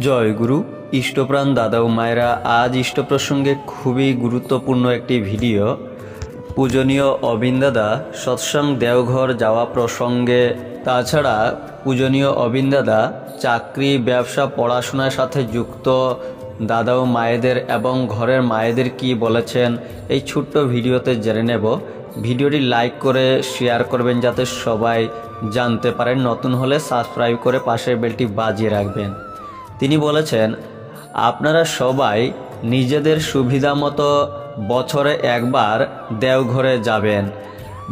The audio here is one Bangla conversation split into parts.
জয় গুরু। ইষ্টপ্রাণ দাদা ও মায়েরা, আজ ইষ্ট প্রসঙ্গে খুবই গুরুত্বপূর্ণ একটি ভিডিও। পূজনীয় অবিন দাদা সৎসঙ্গ দেওঘর যাওয়া প্রসঙ্গে, তাছাড়া পূজনীয় অবিন দাদা চাকরি, ব্যবসা, পড়াশোনার সাথে যুক্ত দাদা ও মায়েদের এবং ঘরের মায়েদের কি বলেছেন, এই ছোট্ট ভিডিওতে জেনে নেব। ভিডিওটি লাইক করে শেয়ার করবেন যাতে সবাই জানতে পারেন। নতুন হলে সাবস্ক্রাইব করে পাশের বেলটি বাজিয়ে রাখবেন। তিনি বলেছেন, আপনারা সবাই নিজেদের সুবিধা মতো বছরে একবার দেওঘরে যাবেন।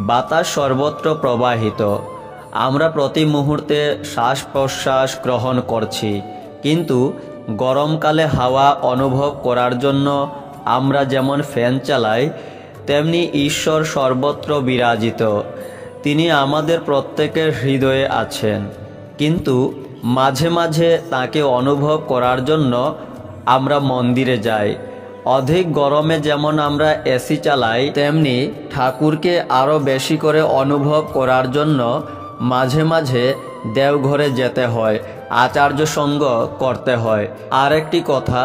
বাতাস সর্বত্র প্রবাহিত, আমরা প্রতি মুহূর্তে শ্বাস প্রশ্বাস গ্রহণ করছি, কিন্তু গরমকালে হাওয়া অনুভব করার জন্য আমরা যেমন ফ্যান চালাই, তেমনি ঈশ্বর সর্বত্র বিরাজিত। তিনি আমাদের প্রত্যেকের হৃদয়ে আছেন, কিন্তু মাঝে মাঝে তাকে অনুভব করার জন্য আমরা মন্দিরে যাই। অধিক গরমে যেমন আমরা এসি চালাই, তেমনি ঠাকুরকে আরও বেশি করে অনুভব করার জন্য মাঝে মাঝে দেওঘরে যেতে হয়, আচার্য সঙ্গ করতে হয়। আর একটি কথা,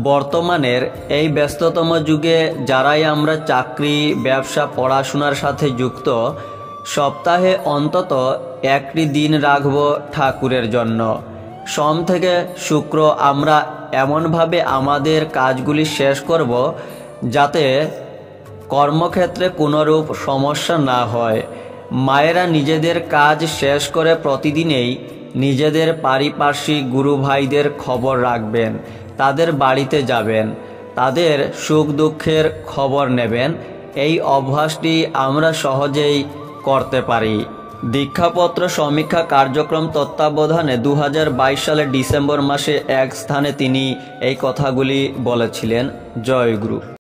বর্তমানের এই ব্যস্ততম যুগে যারাই আমরা চাকরি, ব্যবসা, পড়াশোনার সাথে যুক্ত, সপ্তাহে অন্তত একটি দিন রাখব ঠাকুরের জন্য। সোম থেকে শুক্র আমরা এমনভাবে আমাদের কাজগুলি শেষ করব যাতে কর্মক্ষেত্রে কোনোরূপ সমস্যা না হয়। মায়েরা নিজেদের কাজ শেষ করে প্রতিদিনেই নিজেদের পারিপার্শ্বিক গুরু ভাইদের খবর রাখবেন, তাদের বাড়িতে যাবেন, তাদের সুখ দুঃখের খবর নেবেন। এই অভ্যাসটি আমরা সহজেই করতে পারি। দীক্ষাপত্র সমীক্ষা কার্যক্রম তত্ত্বাবধানে 2022 সালের ডিসেম্বর মাসে এক স্থানে তিনি এই কথাগুলি বলেছিলেন। জয় গুরু।